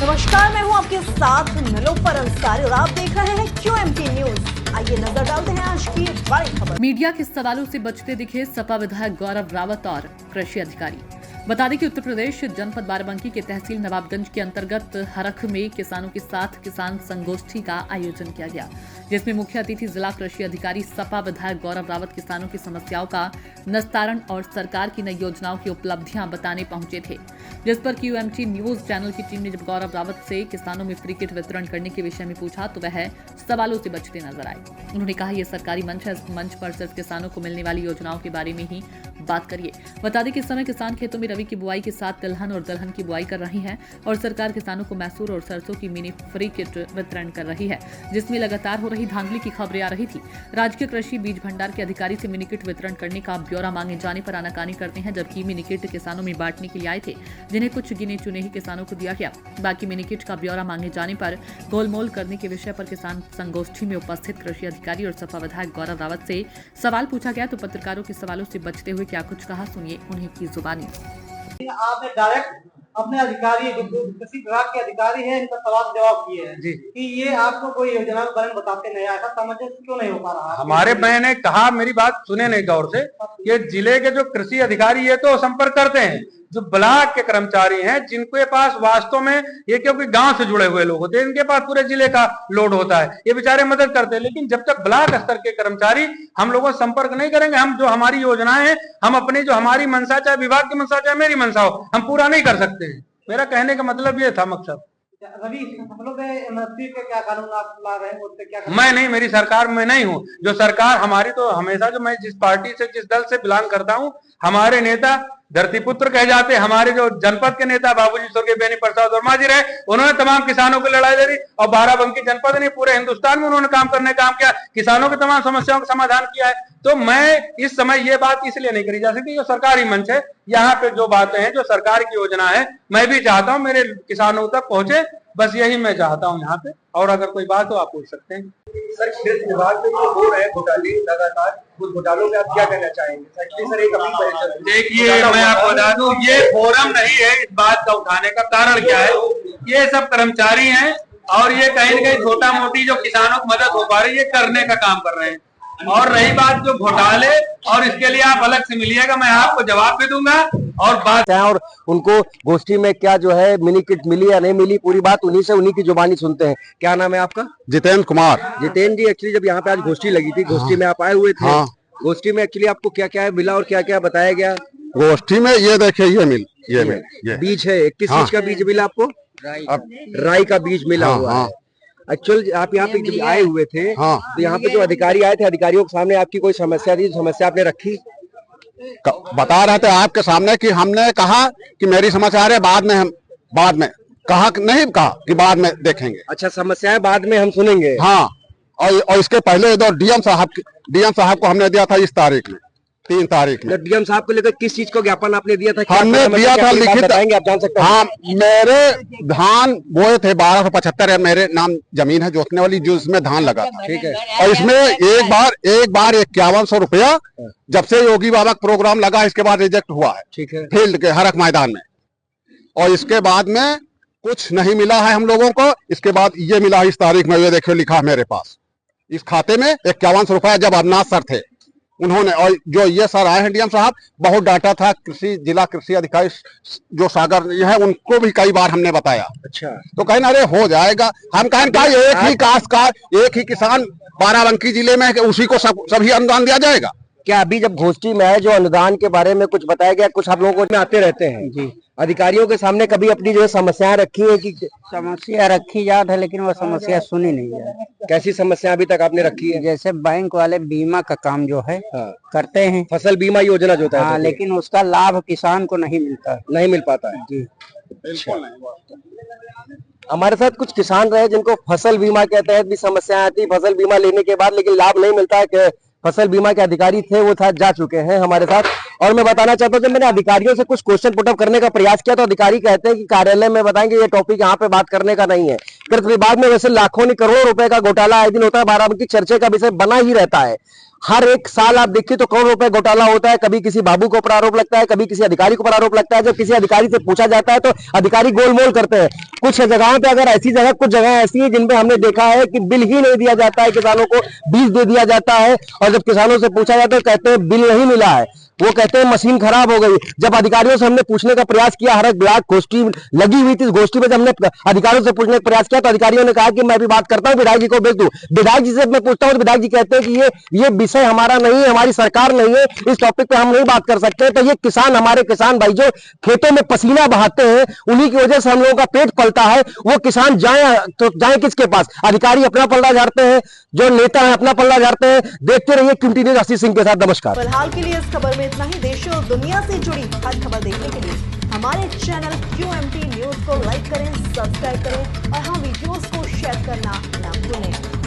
नमस्कार, मैं हूं आपके साथ निलोफर अंसारी और आप देख रहे हैं QMT न्यूज। आइए नजर डालते हैं आज की बड़ी खबर। मीडिया के सवालों से बचते दिखे सपा विधायक गौरव रावत और कृषि अधिकारी। बता दें कि उत्तर प्रदेश जनपद बाराबंकी के तहसील नवाबगंज के अंतर्गत हरख में किसानों के साथ किसान संगोष्ठी का आयोजन किया गया, जिसमें मुख्य अतिथि जिला कृषि अधिकारी सपा विधायक गौरव रावत किसानों की समस्याओं का निस्तारण और सरकार की नई योजनाओं की उपलब्धियां बताने पहुंचे थे। जिस पर QMT न्यूज चैनल की टीम ने जब गौरव रावत से किसानों में फ्री किट वितरण करने के विषय में पूछा तो वह सवालों से बचते नजर आए। उन्होंने कहा, यह सरकारी मंच है, इस मंच पर सिर्फ किसानों को मिलने वाली योजनाओं के बारे में ही बात करिए। बता दें कि इस समय किसान खेतों में रबी की बुआई के साथ तिलहन और दलहन की बुआई कर रही है और सरकार किसानों को मैसूर और सरसों की मिनी फ्री किट वितरण कर रही है, जिसमें लगातार हो रही धांधली की खबरें आ रही थी। राजकीय कृषि बीज भंडार के अधिकारी से मिनी किट वितरण करने का ब्यौरा मांगे जाने पर आनाकानी करते हैं, जबकि मिनी किट किसानों में बांटने के लिए आए थे, जिन्हें कुछ गिने चुने ही किसानों को दिया गया। बाकी मिनी किट का ब्यौरा मांगे जाने पर गोलमोल करने के विषय पर किसान संगोष्ठी में उपस्थित कृषि अधिकारी और सपा विधायक गौरव रावत से सवाल पूछा गया तो पत्रकारों के सवालों से बचते हुए क्या कुछ कहा, सुनिए उन्हीं की जुबानी। आपने डायरेक्ट अपने अधिकारी जो कृषि विभाग के अधिकारी हैं इनका सवाल जवाब किए हैं कि ये आपको कोई योजना के बारे में बताते नहीं आया, सामंजस्य क्यों नहीं हो पा रहा? हमारे मैंने कहा, मेरी बात सुने नहीं गौर से, ये जिले के जो कृषि अधिकारी है तो संपर्क करते हैं, जो ब्लॉक के कर्मचारी हैं जिनके पास वास्तव में ये क्योंकि गांव से जुड़े हुए लोग होते हैं, इनके पास पूरे जिले का लोड होता है, ये बेचारे मदद करते हैं। लेकिन जब तक ब्लॉक स्तर के कर्मचारी हम लोगों से संपर्क नहीं करेंगे, हम जो हमारी योजनाएं हैं, हम अपनी जो हमारी मंशा, चाहे विभाग की मंशा चाहे मेरी मंशा हो, हम पूरा नहीं कर सकते हैं। मेरा कहने का मतलब ये था मकसद। रवि फसलों पे MSP के क्या कानून आप ला रहे हैं, उससे क्या मैं नहीं, मेरी सरकार में नहीं हूँ। जो सरकार हमारी तो हमेशा, जो मैं जिस पार्टी से जिस दल से बिलोंग करता हूँ, हमारे नेता धरतीपुत्र कहे जाते, हमारे जो जनपद के नेता बाबूजी स्वर्गीय बेनी प्रसाद वर्मा जी रहे, उन्होंने तमाम किसानों की लड़ाई लड़ी और बाराबंकी जनपद ने पूरे हिंदुस्तान में उन्होंने काम किया, किसानों की तमाम समस्याओं का समाधान किया है। तो मैं इस समय ये बात इसलिए नहीं करी जा सकती, जो सरकारी मंच है, यहाँ पे जो बातें हैं, जो सरकार की योजना है, मैं भी चाहता हूँ मेरे किसानों तक पहुंचे, बस यही मैं चाहता हूँ यहाँ पे। और अगर कोई बात हो आप पूछ सकते हैं। सर, कृषि विभाग में जो हो रहे घोटाले लगातार, उस घोटालों में आप क्या कहना चाहेंगे? सर, एक अपील। देखिए, मैं आपको बता दूं, ये फोरम नहीं है इस बात का उठाने का। कारण क्या है, ये सब कर्मचारी हैं और ये कहीं न कहीं छोटा मोटी जो किसानों को मदद हो पा रही है करने का काम कर रहे हैं। और रही बात जो घोटाले, और इसके लिए आप अलग से मिलिएगा, मैं आपको जवाब भी दूंगा और बात है। और उनको गोष्ठी में क्या जो है मिनी किट मिली या नहीं मिली, पूरी बात उन्हीं से, उन्हीं की जुबानी सुनते हैं। क्या नाम है आपका? जितेंद्र कुमार। जितेंद्र जी, एक्चुअली जब यहाँ पे आज गोष्ठी लगी थी, गोष्ठी में आप आए हुए थे। गोष्ठी में एक्चुअली आपको क्या क्या मिला और क्या क्या बताया गया? गोष्ठी में ये देखिए, ये बीज है। किस चीज का बीज मिला आपको? राई का बीज मिला हुआ है। एक्चुअल आप यहाँ पे जब आए हुए थे तो यहाँ पे जो अधिकारी आए थे, अधिकारियों के सामने आपकी कोई समस्या थी? समस्या आपने रखी? बता रहे थे आपके सामने कि हमने कहा कि मेरी समस्या है, बाद में कहा नहीं, कहा कि बाद में देखेंगे। अच्छा, समस्याएं बाद में हम सुनेंगे। हाँ, और इसके पहले इधर डीएम साहब को हमने दिया था इस तारीख में, 3 तारीख में। डीएम साहब को लेकर किस चीज को ज्ञापन आपने दिया था? हमने दिया था लिखित, बताएंगे आप? जान सकते हैं। हाँ, मेरे धान बोए थे 1275 है, मेरे नाम जमीन है जोतने वाली, जो इसमें धान लगा था। ठीक है। और इसमें एक बार 5100 रुपया जब से योगी बाबा का प्रोग्राम लगा, इसके बाद रिजेक्ट हुआ है। ठीक है। फील्ड के हरक मैदान में, और इसके बाद में कुछ नहीं मिला है हम लोगों को। इसके बाद ये मिला इस तारीख में, ये देखिए लिखा है मेरे पास, इस खाते में 5100 रुपया जब अविनाश सर थे उन्होंने, और जो ये सर आए हैं डीएम साहब, बहुत डांटा था। जिला कृषि अधिकारी जो सागर ये है, उनको भी कई बार हमने बताया। अच्छा, तो कहें अरे हो जाएगा। हम कहें एक ही काश्तकार, एक ही किसान बाराबंकी जिले में है, उसी को सभी अनुदान दिया जाएगा क्या? अभी जब गोष्ठी में आए, जो अनुदान के बारे में कुछ बताया गया, कुछ आप लोगों को आते रहते हैं जी, अधिकारियों के सामने कभी अपनी जो समस्याएं रखी है? कि समस्या रखी जात है, लेकिन वो समस्या सुनी नहीं जाती। कैसी समस्या अभी तक आपने रखी है? जैसे बैंक वाले बीमा का काम जो है करते हैं, फसल बीमा योजना जो होता है, लेकिन उसका लाभ किसान को नहीं मिल पाता है जी। हमारे साथ कुछ किसान रहे जिनको फसल बीमा के तहत भी समस्याएं आती, फसल बीमा लेने के बाद लेकिन लाभ नहीं मिलता है। फसल बीमा के अधिकारी थे, वो जा चुके हैं हमारे साथ। और मैं बताना चाहता हूँ, जब मैंने अधिकारियों से कुछ क्वेश्चन पुटअप करने का प्रयास किया तो अधिकारी कहते हैं कि कार्यालय में बताएंगे, ये टॉपिक यहाँ पे बात करने का नहीं है। कृषि विभाग में वैसे लाखों करोड़ों रुपए का घोटाला आए दिन होता है, बाराबंकी चर्चे का विषय बना ही रहता है। हर एक साल आप देखिए तो करोड़ों रुपए घोटाला होता है, कभी किसी बाबू को पर आरोप लगता है, कभी किसी अधिकारी को पर आरोप लगता है। जब किसी अधिकारी से पूछा जाता है तो अधिकारी गोलमोल करते हैं। कुछ जगहों पे अगर ऐसी जगह, कुछ जगह ऐसी है जिनपे हमने देखा है कि बिल ही नहीं दिया जाता है, किसानों को बीज दे दिया जाता है और जब किसानों से पूछा जाता है तो कहते हैं बिल नहीं मिला है, वो कहते हैं मशीन खराब हो गई। जब अधिकारियों से हमने पूछने का प्रयास किया, हर एक ब्लॉक गोष्ठी लगी हुई थी, इस गोष्ठी में जब हमने अधिकारियों से पूछने का प्रयास किया तो अधिकारियों ने कहा कि मैं भी बात करता हूं, विधायक जी को भेज दूं। विधायक जी से मैं पूछता हूं तो विधायक जी कहते हैं कि ये विषय हमारा नहीं है, हमारी सरकार नहीं है, इस टॉपिक पे हम नहीं बात कर सकते। तो ये किसान, हमारे किसान भाई जो खेतों में पसीना बहाते हैं, उन्हीं की वजह से हम लोगों का पेट पलता है। वो किसान जाए तो जाए किसके पास? अधिकारी अपना पल्ला झाड़ते हैं, जो नेता है अपना पल्ला झाड़ते हैं। देखते रहिए QMT न्यूज़, आशीष सिंह के साथ। नमस्कार। फिलहाल के लिए इस खबर में इतना ही। देश और दुनिया से जुड़ी हर खबर देखने के लिए हमारे चैनल QMT न्यूज़ को लाइक करें, सब्सक्राइब करें और हाँ, वीडियोस को शेयर करना ना भूलें।